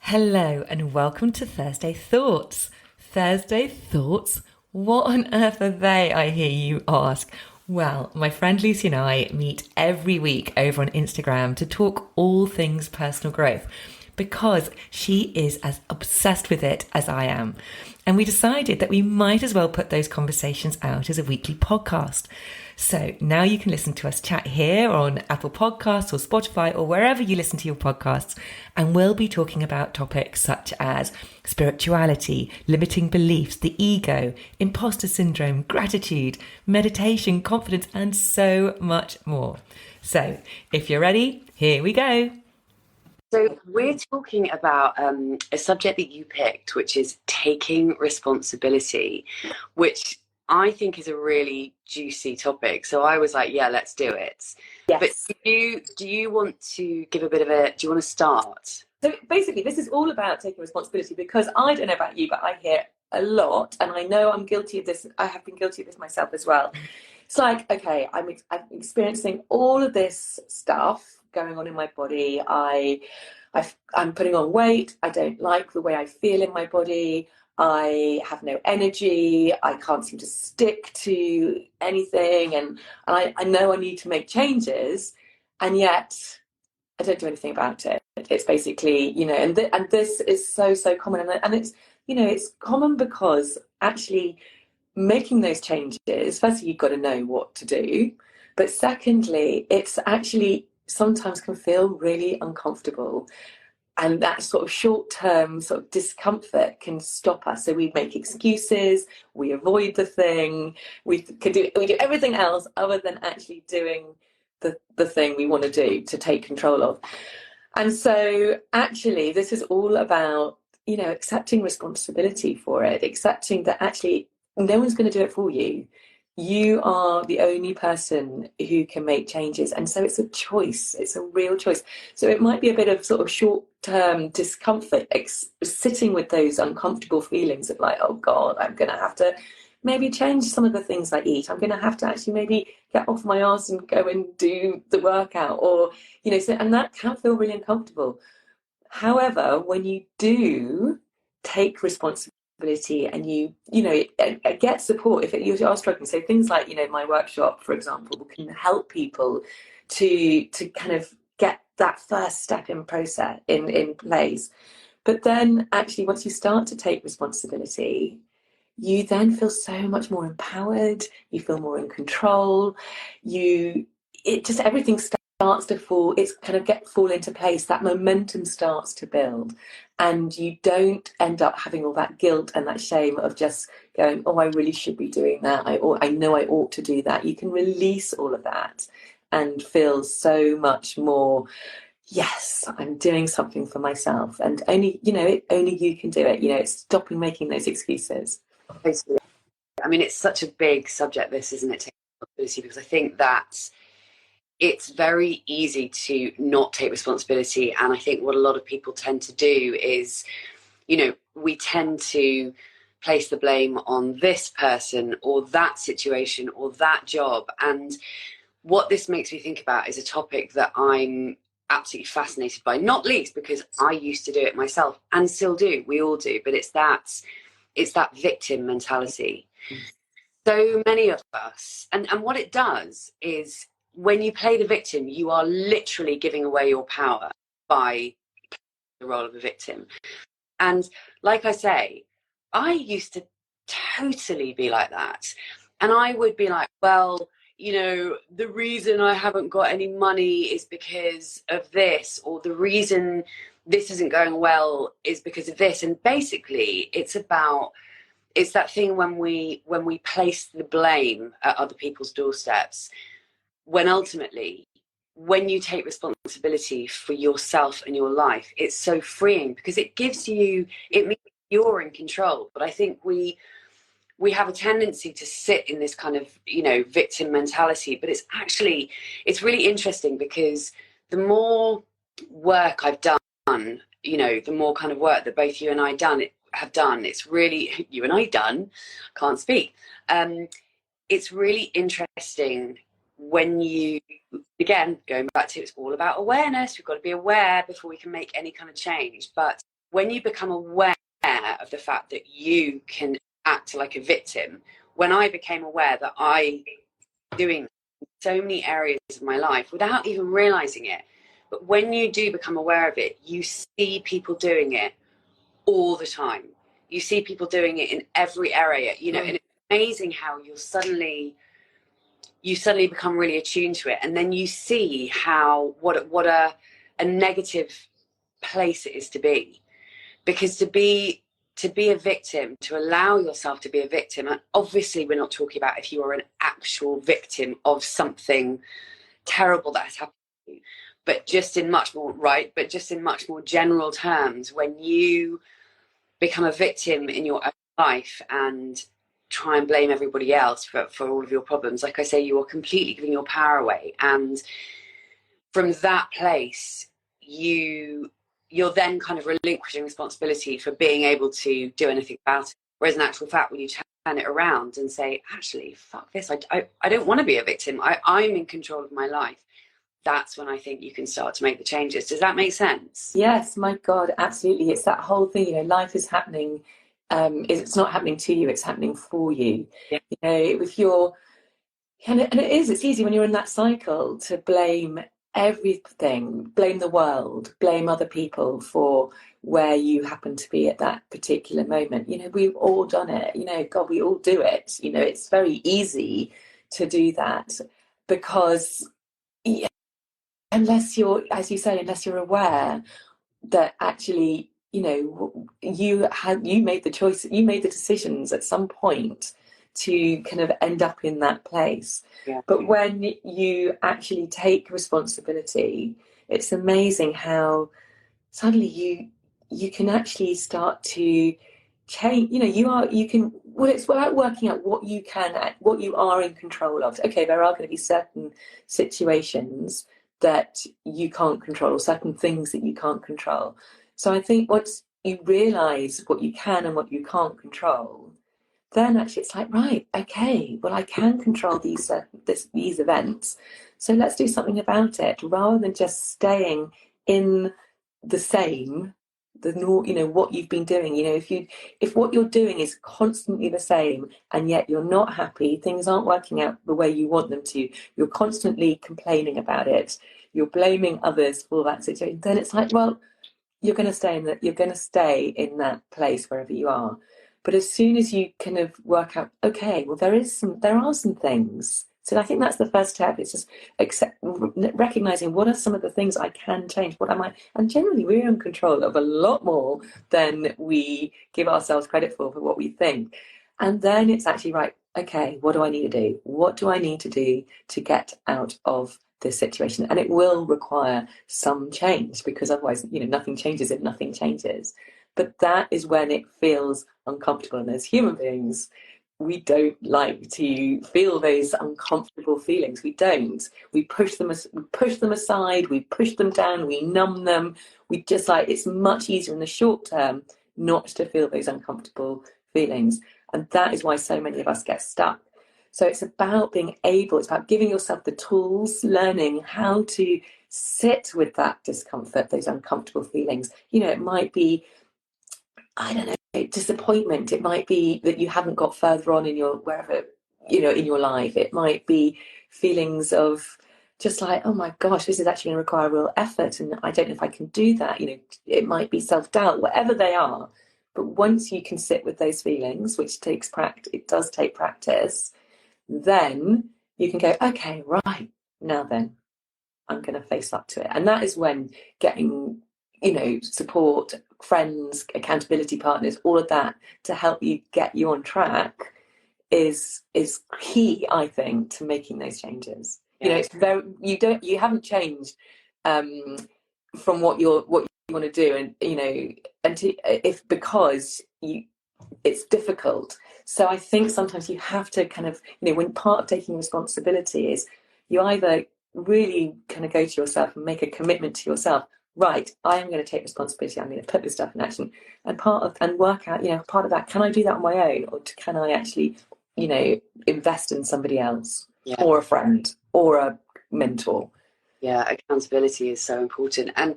Hello and welcome to Thursday Thoughts. Thursday Thoughts? What on earth are they, I hear you ask? Well, my friend Lucy and I meet every week over on Instagram to talk all things personal growth because she is as obsessed with it as I am. And we decided that we might as well put those conversations out as a weekly podcast. So now you can listen to us chat here on Apple Podcasts or Spotify or wherever you listen to your podcasts. And we'll be talking about topics such as spirituality, limiting beliefs, the ego, imposter syndrome, gratitude, meditation, confidence, and so much more. So if you're ready, here we go. So we're talking about a subject that you picked, which is taking responsibility, which I think is a really juicy topic. So I was like, yeah, let's do it. Yes. But do you want to give a bit of do you want to start? So basically, this is all about taking responsibility because I don't know about you, but I hear a lot, and I know I'm guilty of this. I have been guilty of this myself as well. It's like, okay, I'm experiencing all of this stuff going on in my body. I'm putting on weight. I don't like the way I feel in my body. I have no energy. I can't seem to stick to anything, and I know I need to make changes, and yet I don't do anything about it. It's basically, and this is so common, and it's it's common because actually making those changes, firstly, you've got to know what to do, but secondly, it's actually sometimes can feel really uncomfortable. And that sort of short-term sort of discomfort can stop us. So we make excuses, we avoid the thing, we do everything else other than actually doing the thing we want to do to take control of. And so actually this is all about, accepting responsibility for it, accepting that actually no one's going to do it for you. You are the only person who can make changes. And so it's a choice. It's a real choice. So it might be a bit of sort of short-term discomfort, sitting with those uncomfortable feelings of like, oh God, I'm going to have to maybe change some of the things I eat. I'm going to have to actually maybe get off my arse and go and do the workout, or, and that can feel really uncomfortable. However, when you do take responsibility and you get support if you are struggling, so things like my workshop, for example, can help people to kind of get that first step in place. But then actually once you start to take responsibility, you then feel so much more empowered, you feel more in control, everything starts to fall into place. That momentum starts to build, and you don't end up having all that guilt and that shame of just going, oh, I really should be doing that, I know I ought to do that. You can release all of that and feel so much more, yes, I'm doing something for myself, and only you can do it. It's stopping making those excuses. Basically, I mean, it's such a big subject, this, isn't it, taking responsibility, because I think that it's very easy to not take responsibility. And I think what a lot of people tend to do is, we tend to place the blame on this person or that situation or that job. And what this makes me think about is a topic that I'm absolutely fascinated by, not least because I used to do it myself and still do. We all do. But it's that victim mentality. So many of us, and what it does is, when you play the victim, you are literally giving away your power by the role of a victim. And like I say, I used to totally be like that. And I would be like, well, the reason I haven't got any money is because of this, or the reason this isn't going well is because of this. And basically it's that thing when we place the blame at other people's doorsteps, when ultimately, when you take responsibility for yourself and your life, it's so freeing, because it means you're in control. But I think we have a tendency to sit in this kind of, victim mentality. But it's really interesting, because the more work I've done, the more kind of work that both you and I have done, it's really, you and I done, can't speak. It's really interesting when you, again, going back to, it's all about awareness. We've got to be aware before we can make any kind of change. But when you become aware of the fact that you can act like a victim, when I became aware that I doing so many areas of my life without even realizing it, but when you do become aware of it, you see people doing it all the time. You see people doing it in every area, you know, and it's amazing how you suddenly become really attuned to it, and then you see how what a negative place it is to be, because to be a victim, to allow yourself to be a victim, and obviously we're not talking about if you are an actual victim of something terrible that has happened to you, but just in much more general terms, when you become a victim in your own life and try and blame everybody else for all of your problems, like I say, you are completely giving your power away. And from that place, you're then kind of relinquishing responsibility for being able to do anything about it. Whereas in actual fact, when you turn it around and say, actually, fuck this, I don't want to be a victim, I'm in control of my life, that's when I think you can start to make the changes. Does that make sense? Yes, my God, absolutely. It's that whole thing, you know, life is happening. It's not happening to you, it's happening for you. Yeah. You know, if you're, and it's easy when you're in that cycle to blame everything, blame the world, blame other people for where you happen to be at that particular moment. You know, we've all done it. You know, God, we all do it. You know, it's very easy to do that because, yeah, unless you're, as you say, unless you're aware that actually, you know, you made the choice, you made the decisions at some point to kind of end up in that place. Yeah. But when you actually take responsibility, it's amazing how suddenly you can actually start to change. You know, it's about working out what you are in control of. Okay, there are going to be certain situations that you can't control, or certain things that you can't control. So I think once you realize what you can and what you can't control, then actually it's like, right, okay, well, I can control these events, so let's do something about it, rather than just staying in the same, you know, what you've been doing. You know, if what you're doing is constantly the same and yet you're not happy, things aren't working out the way you want them to, you're constantly complaining about it, you're blaming others for that situation, then it's like, well, you're going to stay in that place wherever you are. But as soon as you kind of work out, okay, well, there are some things. So I think that's the first step. It's just recognizing what are some of the things I can change. What am I? And generally, we're in control of a lot more than we give ourselves credit for what we think. And then it's actually, right, okay, what do I need to do? What do I need to do to get out of this situation? And it will require some change, because otherwise, you know, nothing changes if nothing changes. But that is when it feels uncomfortable. And as human beings, we don't like to feel those uncomfortable feelings. We don't. We push them aside, we push them down, we numb them. We just like, it's much easier in the short term not to feel those uncomfortable feelings. And that is why so many of us get stuck. So it's about it's about giving yourself the tools, learning how to sit with that discomfort, those uncomfortable feelings. You know, it might be, I don't know, disappointment. It might be that you haven't got further on in your, wherever, you know, in your life. It might be feelings of just like, oh my gosh, this is actually going to require real effort, and I don't know if I can do that. You know, it might be self-doubt, whatever they are. But once you can sit with those feelings, which takes practice, it does take practice, then you can go, okay, right, now then, I'm going to face up to it. And that is when getting, you know, support, friends, accountability partners, all of that to help you get you on track is key, I think, to making those changes. You know, it's you haven't changed from what you want to do, and you know, because it's difficult. So I think sometimes you have to kind of, you know, when part of taking responsibility is you either really kind of go to yourself and make a commitment to yourself, right, I am going to take responsibility, I'm going to put this stuff in action, and work out, you know, part of that, can I do that on my own, or can I actually, you know, invest in somebody else, or a friend or a mentor? Yeah, accountability is so important. And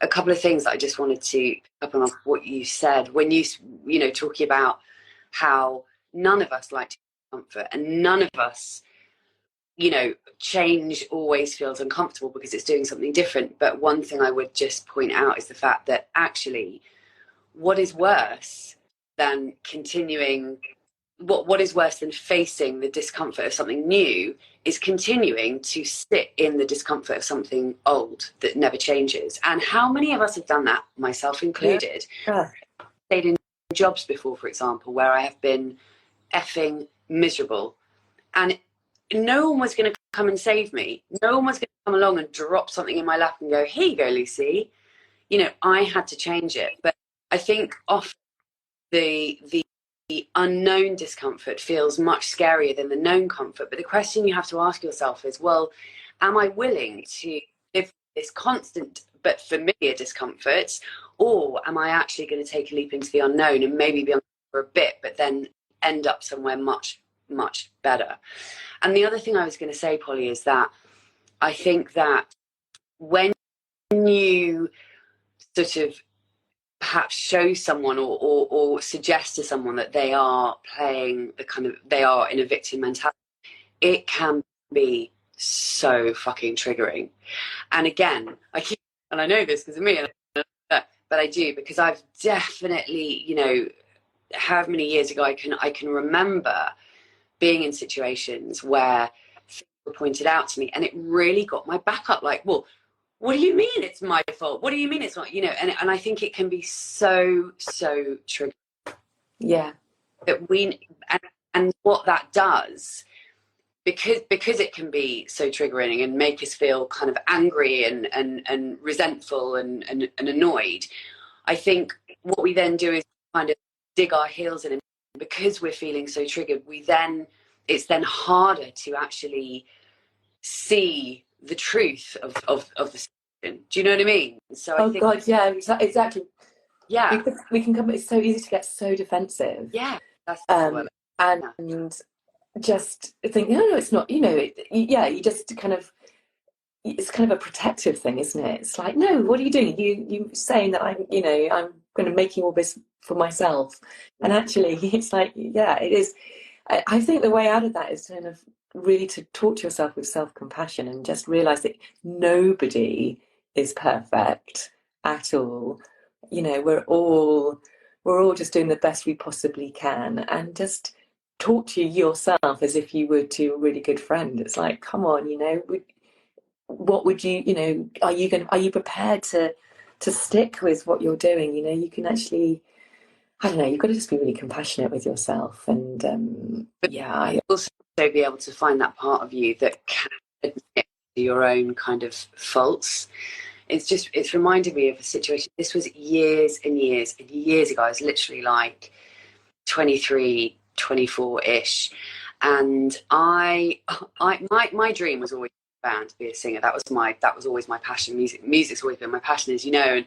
a couple of things that I just wanted to pick up on what you said when you know, talking about how none of us like comfort, and none of us, you know, change always feels uncomfortable because it's doing something different. But one thing I would just point out is the fact that actually what is worse than continuing, what is worse than facing the discomfort of something new is continuing to sit in the discomfort of something old that never changes. And how many of us have done that, myself included? Yeah. Stayed in jobs before, for example, where I have been effing miserable, and no one was going to come and save me. No one was going to come along and drop something in my lap and go, here you go, Lucy. You know, I had to change it. But I think often the unknown discomfort feels much scarier than the known comfort. But the question you have to ask yourself is, well, am I willing to live with this constant but familiar discomfort, or am I actually going to take a leap into the unknown and maybe be on for a bit, but then end up somewhere much, much better? And the other thing I was going to say, Polly, is that I think that when you sort of perhaps show someone or suggest to someone that they are playing the kind of, they are in a victim mentality, it can be so fucking triggering. And again, and I know this because of me, but I do, because I've definitely, you know, how many years ago I can remember being in situations where things were pointed out to me, and it really got my back up. Like, well, what do you mean it's my fault? What do you mean it's not? You know, and I think it can be so triggering. Yeah. That and what that does, because it can be so triggering and make us feel kind of angry and resentful and annoyed. I think what we then do is kind of dig our heels in, and because we're feeling so triggered, it's then harder to actually see the truth of the situation. Do you know what I mean? So I think, God, yeah, exactly. Yeah, we can come. It's so easy to get so defensive. Yeah, that's and just think, no, it's not. You know, you just kind of. It's kind of a protective thing, isn't it? It's like, no, what are you doing? You saying that I'm going to making all this for myself, and actually, it's like, yeah, it is. I think the way out of that is kind of really to talk to yourself with self-compassion and just realize that nobody is perfect at all. You know, we're all just doing the best we possibly can, and just talk to yourself as if you would to a really good friend. It's like, come on, you know, what would you are you prepared to stick with what you're doing? You know, you can actually, I don't know, you've got to just be really compassionate with yourself. And I also be able to find that part of you that can admit to your own kind of faults. It's reminded me of a situation. This was years and years and years ago. I was literally like 23, 24-ish, and my dream was always band, to be a singer. That was always my passion. Music's always been my passion, as you know. And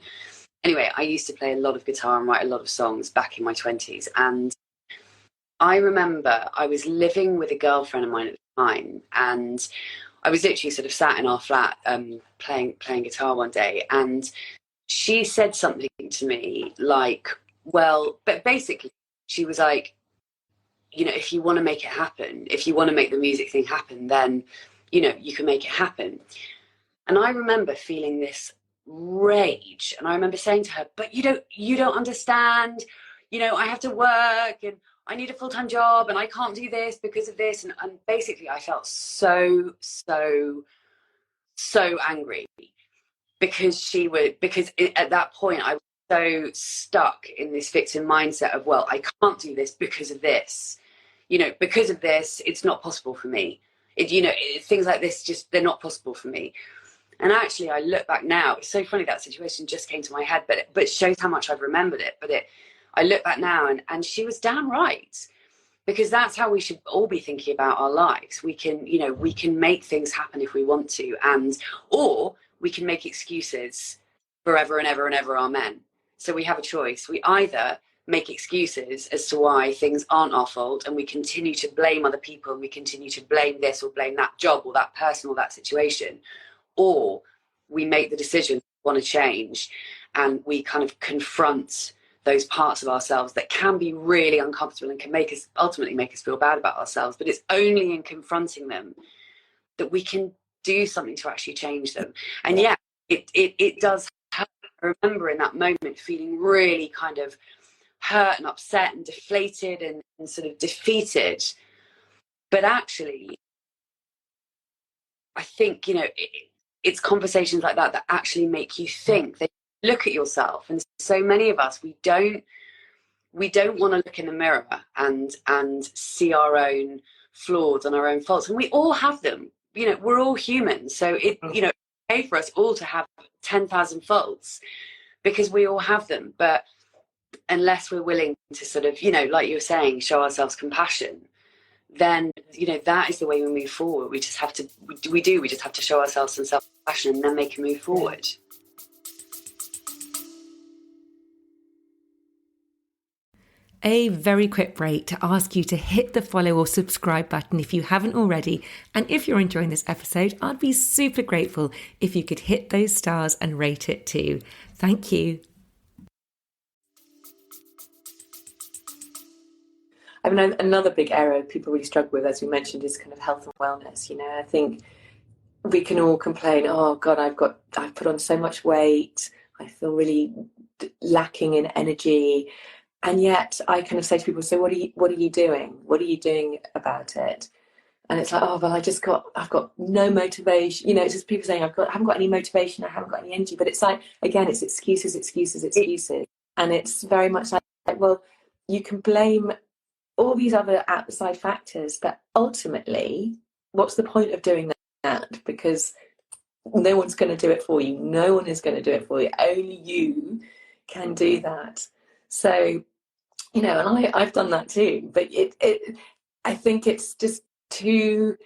anyway, I used to play a lot of guitar and write a lot of songs back in my 20s. And I remember I was living with a girlfriend of mine at the time, and I was literally sort of sat in our flat playing guitar one day, and she said something to me like, well, but basically she was like, you know, if you want to make it happen, if you want to make the music thing happen, then you know, you can make it happen. And I remember feeling this rage, and I remember saying to her, but you don't understand, you know, I have to work and I need a full-time job and I can't do this because of this. And basically I felt so angry because at that point I was so stuck in this victim mindset of, well, I can't do this because of this, you know, because of this, it's not possible for me. Things like this, just, they're not possible for me. And actually, I look back now, it's so funny that situation just came to my head, but it shows how much I've remembered it. I look back now and she was damn right, because that's how we should all be thinking about our lives. We can make things happen if we want to, or we can make excuses forever and ever and ever, amen. So we have a choice. We either make excuses as to why things aren't our fault, and we continue to blame other people, and we continue to blame this or blame that job or that person or that situation, or we make the decision want to change, and we kind of confront those parts of ourselves that can be really uncomfortable and can ultimately make us feel bad about ourselves. But it's only in confronting them that we can do something to actually change them. And yeah, it does help. I remember in that moment feeling really kind of hurt and upset and deflated and sort of defeated. But actually, I think, it's conversations like that that actually make you think, that you look at yourself. And so many of us, we don't want to look in the mirror and see our own flaws and our own faults. And we all have them. We're all human. So it's okay for us all to have 10,000 faults, because we all have them. But unless we're willing to sort of, like you were saying, show ourselves compassion, then, that is the way we move forward. We just have to, we just have to show ourselves some self-compassion, and then they can move forward. A very quick break to ask you to hit the follow or subscribe button if you haven't already. And if you're enjoying this episode, I'd be super grateful if you could hit those stars and rate it too. Thank you. I mean, another big area people really struggle with, as we mentioned, is kind of health and wellness. I think we can all complain, oh God, I've put on so much weight, I feel really lacking in energy. And yet I kind of say to people, so what are you doing? What are you doing about it? And it's like, oh, well, I've got no motivation. It's just people saying, I haven't got any motivation, I haven't got any energy. But it's like, again, it's excuses. And it's very much like, well, you can blame all these other outside factors, but ultimately, what's the point of doing that? Because no one's going to do it for you. No one is going to do it for you. Only you can do that. So, and I've done that too. But I think it's just too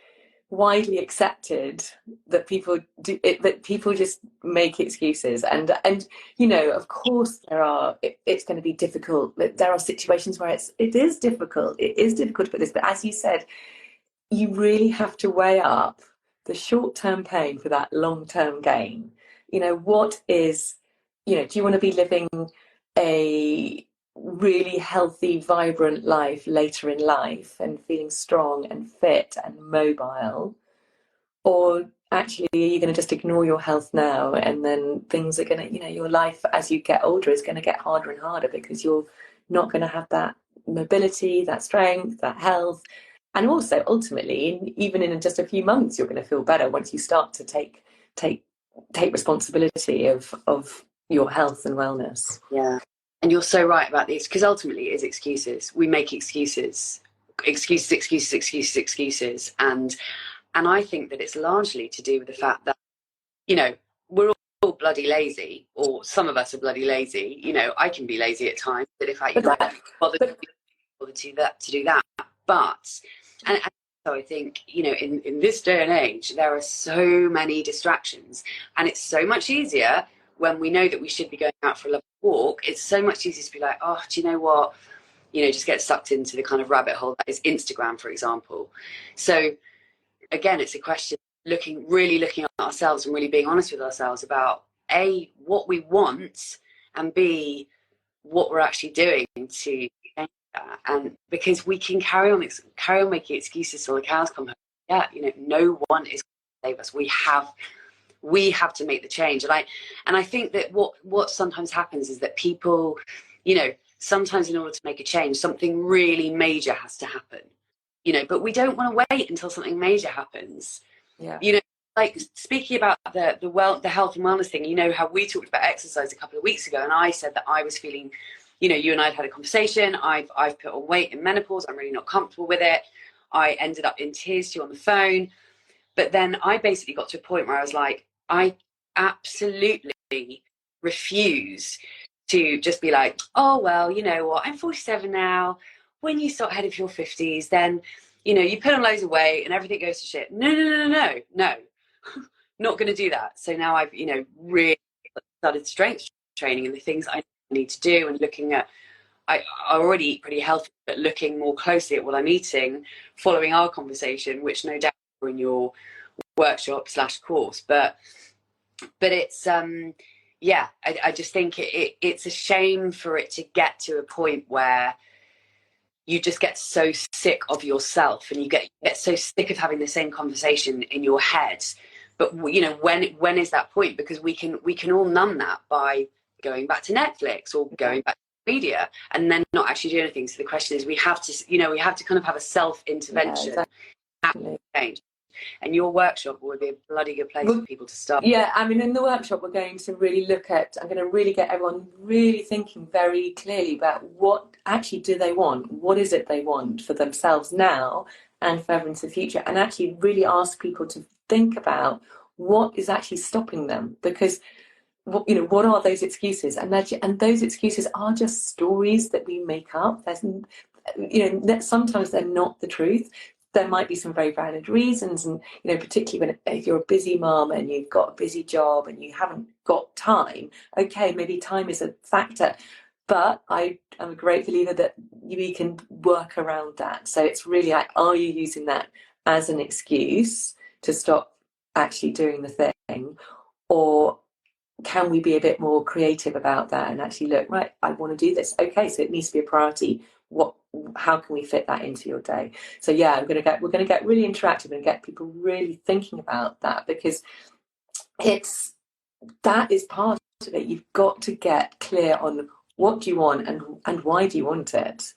widely accepted that people do it, that people just make excuses, and of course it's going to be difficult. There are situations where it is difficult to put this, but as you said, you really have to weigh up the short-term pain for that long-term gain. What is, do you want to be living a really healthy, vibrant life later in life and feeling strong and fit and mobile? Or actually, are you going to just ignore your health now, and then things are going to, your life as you get older is going to get harder and harder because you're not going to have that mobility, that strength, that health. And also, ultimately, even in just a few months, you're going to feel better once you start to take responsibility of your health and wellness. Yeah. And you're so right about this, because ultimately it is excuses. We make excuses. And I think that it's largely to do with the fact that, we're all bloody lazy, or some of us are bloody lazy. I can be lazy at times, but in fact, you don't bother to do that. But, and so I think, in this day and age, there are so many distractions, and it's so much easier when we know that we should be going out for a lovely walk. It's so much easier to be like, oh, do you know what? Just get sucked into the kind of rabbit hole that is Instagram, for example. So again, it's a question really looking at ourselves and really being honest with ourselves about A, what we want, and B, what we're actually doing to change that. And because we can carry on making excuses till the cows come home. Yeah, no one is going to save us. We have to make the change. And I think that what sometimes happens is that people, sometimes in order to make a change, something really major has to happen. But we don't want to wait until something major happens. Yeah. Like speaking about the health and wellness thing, how we talked about exercise a couple of weeks ago, and I said that I was feeling, you and I had a conversation. I've put on weight in menopause. I'm really not comfortable with it. I ended up in tears to you on the phone. But then I basically got to a point where I was like, I absolutely refuse to just be like, oh, well, you know what, I'm 47 now. When you start heading for your 50s, then, you put on loads of weight and everything goes to shit. No. Not going to do that. So now I've, really started strength training and the things I need to do, and looking at, I already eat pretty healthy, but looking more closely at what I'm eating following our conversation, which no doubt are in your workshop /course. But it's, I just think it's a shame for it to get to a point where you just get so sick of yourself, and you get so sick of having the same conversation in your head. But you know, when is that point? Because we can all numb that by going back to Netflix or going back to media and then not actually do anything. So the question is, we have to kind of have a self-intervention. Yeah, exactly. Change. And your workshop would be a bloody good place for people to start. Yeah, I mean, in the workshop, we're going to really I'm going to really get everyone really thinking very clearly about what actually do they want? What is it they want for themselves now and further into the future? And actually really ask people to think about what is actually stopping them. Because, you know, what are those excuses? And those excuses are just stories that we make up. There's, you know, sometimes they're not the truth. There might be some very valid reasons, and you know, particularly if you're a busy mum and you've got a busy job and you haven't got time. Okay, maybe time is a factor, but I'm a great believer that we can work around that. So it's really like, are you using that as an excuse to stop actually doing the thing, or can we be a bit more creative about that and actually look, right, I want to do this. Okay, so it needs to be a priority. How can we fit that into your day? So yeah, we're going to get really interactive and get people really thinking about that, because that is part of it. You've got to get clear on what do you want and why do you want it,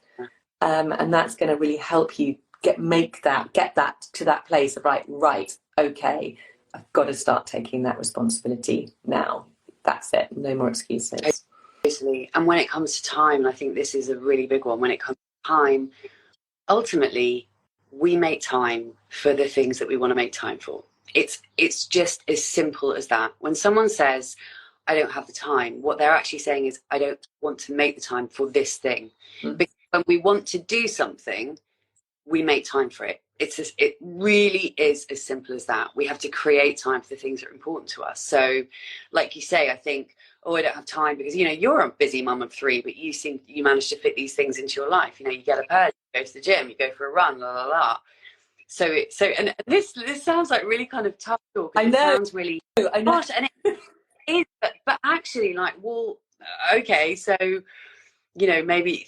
and that's going to really help you get that to that place of right, okay, I've got to start taking that responsibility now. That's it. No more excuses. Totally. And when it comes to time, I think this is a really big one. When it comes to time, ultimately, we make time for the things that we want to make time for. It's just as simple as that. When someone says, I don't have the time, what they're actually saying is, I don't want to make the time for this thing. Mm-hmm. Because when we want to do something, we make time for it. It really is as simple as that. We have to create time for the things that are important to us. So, like you say, I think, I don't have time because, you know, you're a busy mum of 3, but you manage to fit these things into your life. You know, you get up early, you go to the gym, you go for a run, la la la. And this sounds like really kind of tough talk. I know. It sounds really harsh, and it is, but actually, like, well, okay, so, you know, maybe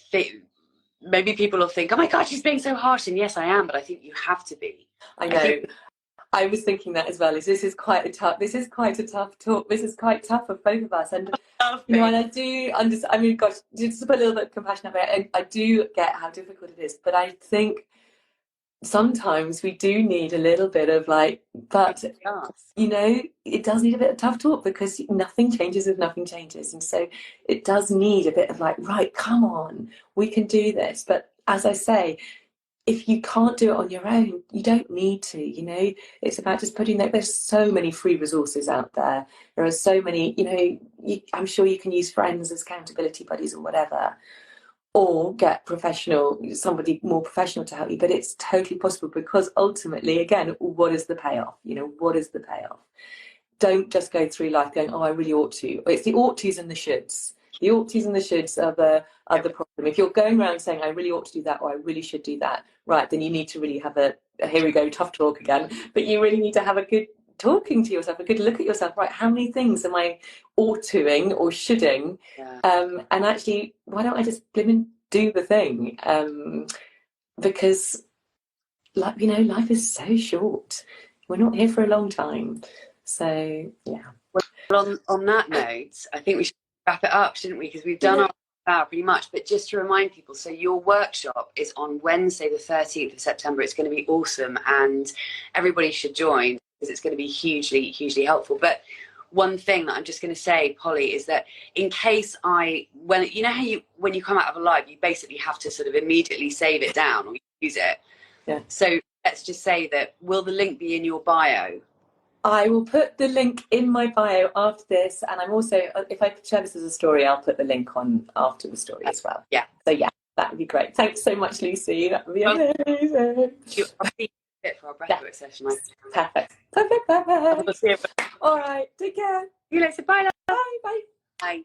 people will think, oh my God, she's being so harsh. And yes, I am, but I think you have to be. I know. I was thinking that as well. This is quite a tough talk. This is quite tough for both of us. And you know, and I do understand. I mean, gosh, just to put a little bit of compassion about it, I do get how difficult it is. But I think sometimes we do need a little bit of but you know, it does need a bit of tough talk, because nothing changes if nothing changes. And so it does need a bit of right, come on, we can do this. But as I say, if you can't do it on your own, you don't need to, you know. It's about just putting there's so many free resources out there. There are so many, you know, I'm sure you can use friends as accountability buddies or whatever, or get somebody more professional to help you. But it's totally possible, because ultimately, again, what is the payoff? You know, what is the payoff? Don't just go through life going, oh, I really ought to. It's the ought tos and the shoulds. The ought tos and the shoulds are the problem. If you're going around saying, I really ought to do that, or I really should do that, right, then you need to really have here we go, tough talk again. But you really need to have a good talking to yourself, a good look at yourself, right? How many things am I ought-toing or shoulding? Yeah. And actually, why don't I just do the thing? Because, you know, life is so short. We're not here for a long time. So, yeah. Well, on that note, I think we should wrap it up, shouldn't we? Because we've done our hour pretty much. But just to remind people, so your workshop is on Wednesday, the 13th of September. It's going to be awesome, and everybody should join, because it's going to be hugely, hugely helpful. But one thing that I'm just going to say, Polly, is that in case when you know how when you come out of a live, you basically have to sort of immediately save it down or use it. Yeah. So let's just say that, will the link be in your bio? I will put the link in my bio after this, and I'm also, if I share this as a story, I'll put the link on after the story as well. Yeah. So yeah, that would be great. Thanks so much, Lucy. That would be amazing. I'll see you for our breathwork session. Perfect. All right. Take care. See you later. Bye. Bye. Bye. Bye.